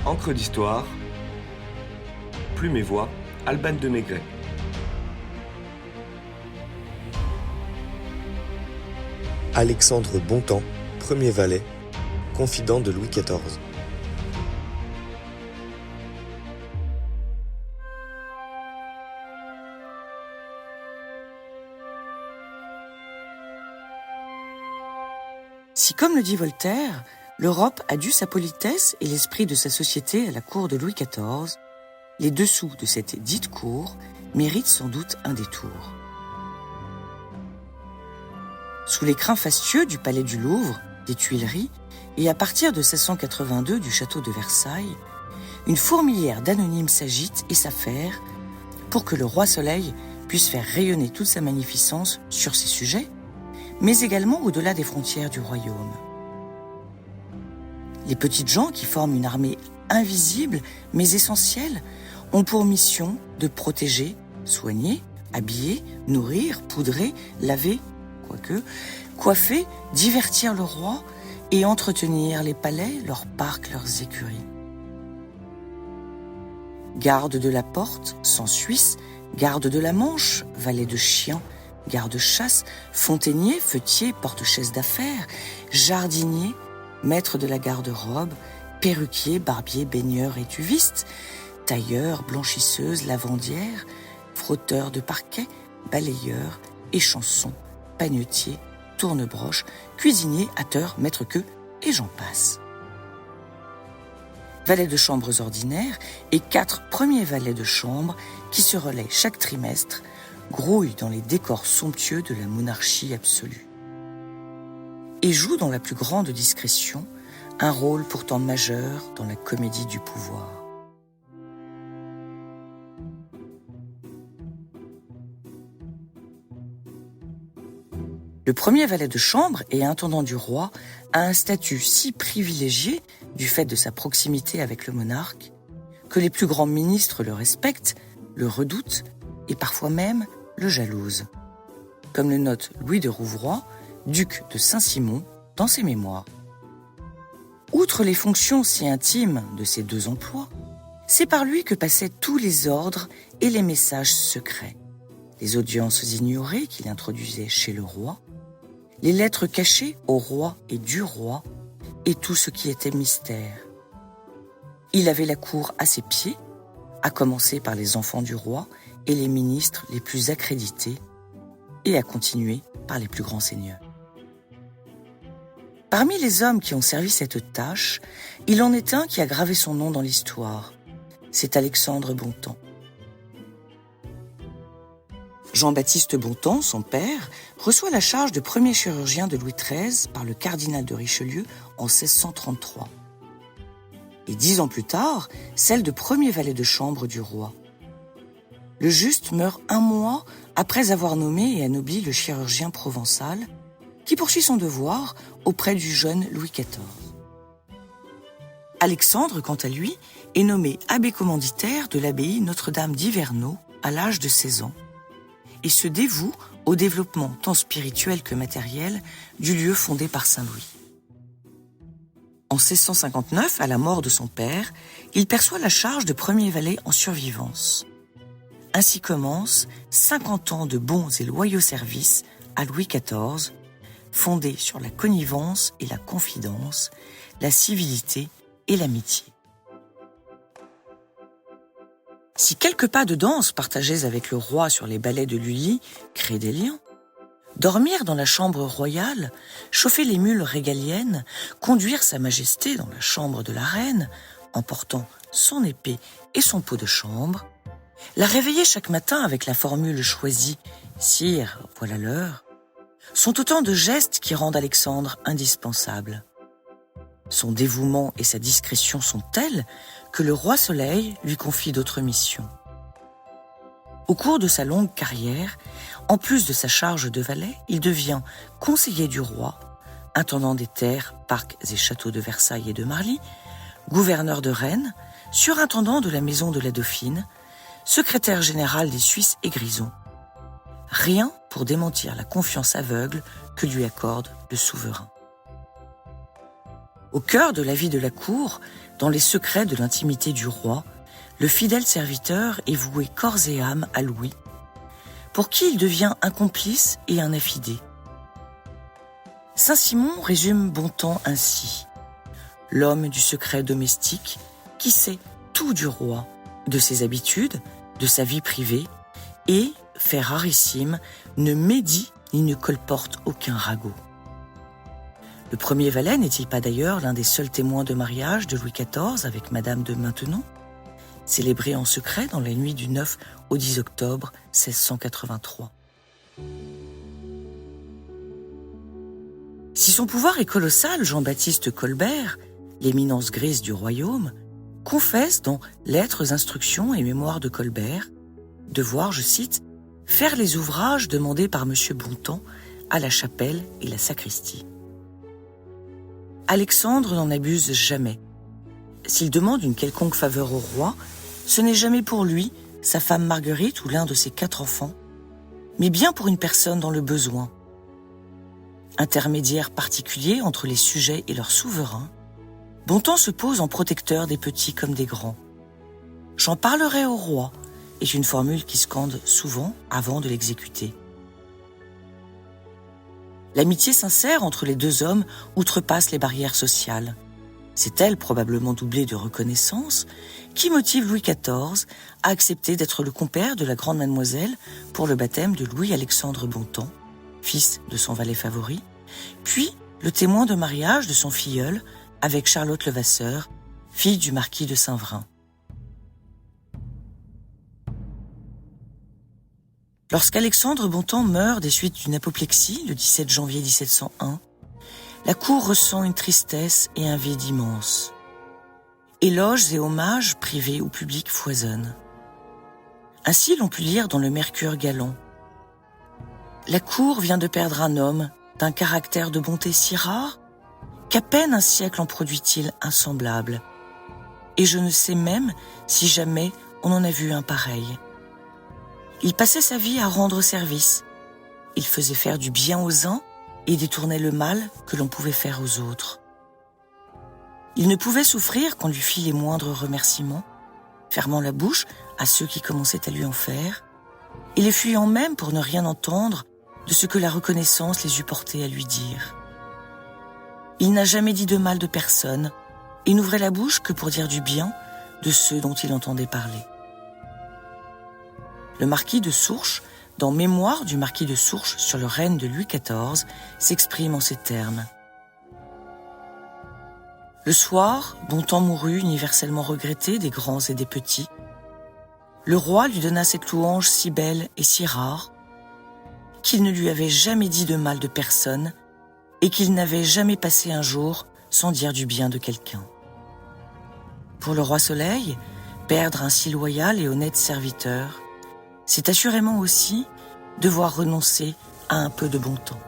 Encre d'histoire, Plume et Voix, Alban de Maigret. Alexandre Bontemps, premier valet, confident de Louis XIV. Si, comme le dit Voltaire, l'Europe a dû sa politesse et l'esprit de sa société à la cour de Louis XIV, les dessous de cette dite cour méritent sans doute un détour. Sous les crins fastueux du palais du Louvre, des Tuileries, et à partir de 1682 du château de Versailles, une fourmilière d'anonymes s'agite et s'affaire pour que le roi Soleil puisse faire rayonner toute sa magnificence sur ses sujets, mais également au-delà des frontières du royaume. Les petites gens qui forment une armée invisible mais essentielle ont pour mission de protéger, soigner, habiller, nourrir, poudrer, laver, coiffer, divertir le roi et entretenir les palais, leurs parcs, leurs écuries. Garde de la porte, sang suisse, garde de la Manche, valet de chien, garde-chasse, fontainier, feutier, porte-chaise d'affaires, jardinier, maître de la garde-robe, perruquier, barbier, baigneur, étuviste, tailleur, blanchisseuse, lavandière, frotteur de parquet, balayeur, échanson, panetier, tournebroche, cuisinier, hatteur, maître-queue, et j'en passe. Valets de chambres ordinaires et 4 premiers valets de chambre qui se relaient chaque trimestre, grouillent dans les décors somptueux de la monarchie absolue et jouent dans la plus grande discrétion un rôle pourtant majeur dans la comédie du pouvoir. Le premier valet de chambre et intendant du roi a un statut si privilégié du fait de sa proximité avec le monarque que les plus grands ministres le respectent, le redoutent et parfois même le jalousent, comme le note Louis de Rouvroy, duc de Saint-Simon, dans ses mémoires. Outre les fonctions si intimes de ces 2 emplois, c'est par lui que passaient tous les ordres et les messages secrets, les audiences ignorées qu'il introduisait chez le roi, les lettres cachées au roi et du roi, et tout ce qui était mystère. Il avait la cour à ses pieds, à commencer par les enfants du roi et les ministres les plus accrédités, et à continuer par les plus grands seigneurs. Parmi les hommes qui ont servi cette tâche, il en est un qui a gravé son nom dans l'histoire. C'est Alexandre Bontemps. Jean-Baptiste Bontemps, son père, reçoit la charge de premier chirurgien de Louis XIII par le cardinal de Richelieu en 1633. Et 10 ans plus tard, celle de premier valet de chambre du roi. Le juste meurt 1 mois après avoir nommé et anobli le chirurgien provençal, qui poursuit son devoir auprès du jeune Louis XIV. Alexandre, quant à lui, est nommé abbé commanditaire de l'abbaye Notre-Dame d'Iverneau à l'âge de 16 ans et se dévoue au développement tant spirituel que matériel du lieu fondé par Saint Louis. En 1659, à la mort de son père, il perçoit la charge de premier valet en survivance. Ainsi commencent 50 ans de bons et loyaux services à Louis XIV, fondés sur la connivence et la confidence, la civilité et l'amitié. Si quelques pas de danse partagés avec le roi sur les ballets de Lully créent des liens, dormir dans la chambre royale, chauffer les mules régaliennes, conduire sa majesté dans la chambre de la reine, en portant son épée et son pot de chambre, la réveiller chaque matin avec la formule choisie « Sire, voilà l'heure », sont autant de gestes qui rendent Alexandre indispensable. Son dévouement et sa discrétion sont tels que le roi Soleil lui confie d'autres missions. Au cours de sa longue carrière, en plus de sa charge de valet, il devient conseiller du roi, intendant des terres, parcs et châteaux de Versailles et de Marly, gouverneur de Rennes, surintendant de la maison de la Dauphine, secrétaire général des Suisses et Grisons. Rien pour démentir la confiance aveugle que lui accorde le souverain. Au cœur de la vie de la cour, dans les secrets de l'intimité du roi, le fidèle serviteur est voué corps et âme à Louis, pour qui il devient un complice et un affidé. Saint-Simon résume Bontemps ainsi: l'homme du secret domestique qui sait tout du roi, de ses habitudes, de sa vie privée, et, fait rarissime, ne médit ni ne colporte aucun ragot. Le premier valet n'est-il pas d'ailleurs l'un des seuls témoins de mariage de Louis XIV avec Madame de Maintenon, célébré en secret dans la nuit du 9 au 10 octobre 1683. Si son pouvoir est colossal, Jean-Baptiste Colbert, l'éminence grise du royaume, confesse dans Lettres, Instructions et Mémoires de Colbert devoir, je cite, « faire les ouvrages demandés par M. Bontemps à la chapelle et la sacristie ». Alexandre n'en abuse jamais. S'il demande une quelconque faveur au roi, ce n'est jamais pour lui, sa femme Marguerite ou l'un de ses 4 enfants, mais bien pour une personne dans le besoin. Intermédiaire particulier entre les sujets et leurs souverains, Bontemps se pose en protecteur des petits comme des grands. « J'en parlerai au roi » est une formule qui scande souvent avant de l'exécuter. L'amitié sincère entre les deux hommes outrepasse les barrières sociales. C'est elle, probablement doublée de reconnaissance, qui motive Louis XIV à accepter d'être le compère de la grande mademoiselle pour le baptême de Louis-Alexandre Bontemps, fils de son valet favori, puis le témoin de mariage de son filleul avec Charlotte Levasseur, fille du marquis de Saint-Vrain. Lorsqu'Alexandre Bontemps meurt des suites d'une apoplexie le 17 janvier 1701, la cour ressent une tristesse et un vide immense. Éloges et hommages, privés ou publics, foisonnent. Ainsi l'on put lire dans le Mercure galant: « La cour vient de perdre un homme d'un caractère de bonté si rare qu'à peine un siècle en produit-il un semblable. Et je ne sais même si jamais on en a vu un pareil. Il passait sa vie à rendre service. Il faisait faire du bien aux uns et détournait le mal que l'on pouvait faire aux autres. Il ne pouvait souffrir qu'on lui fît les moindres remerciements, fermant la bouche à ceux qui commençaient à lui en faire, et les fuyant même pour ne rien entendre de ce que la reconnaissance les eût portés à lui dire. Il n'a jamais dit de mal de personne et n'ouvrait la bouche que pour dire du bien de ceux dont il entendait parler. » Le marquis de Sourches, dans Mémoires du marquis de Sourches sur le règne de Louis XIV, s'exprime en ces termes. « Le soir, Bontemps mourut, universellement regretté des grands et des petits. Le roi lui donna cette louange si belle et si rare qu'il ne lui avait jamais dit de mal de personne et qu'il n'avait jamais passé un jour sans dire du bien de quelqu'un. Pour le roi Soleil, perdre un si loyal et honnête serviteur, c'est assurément aussi devoir renoncer à un peu de bon temps. »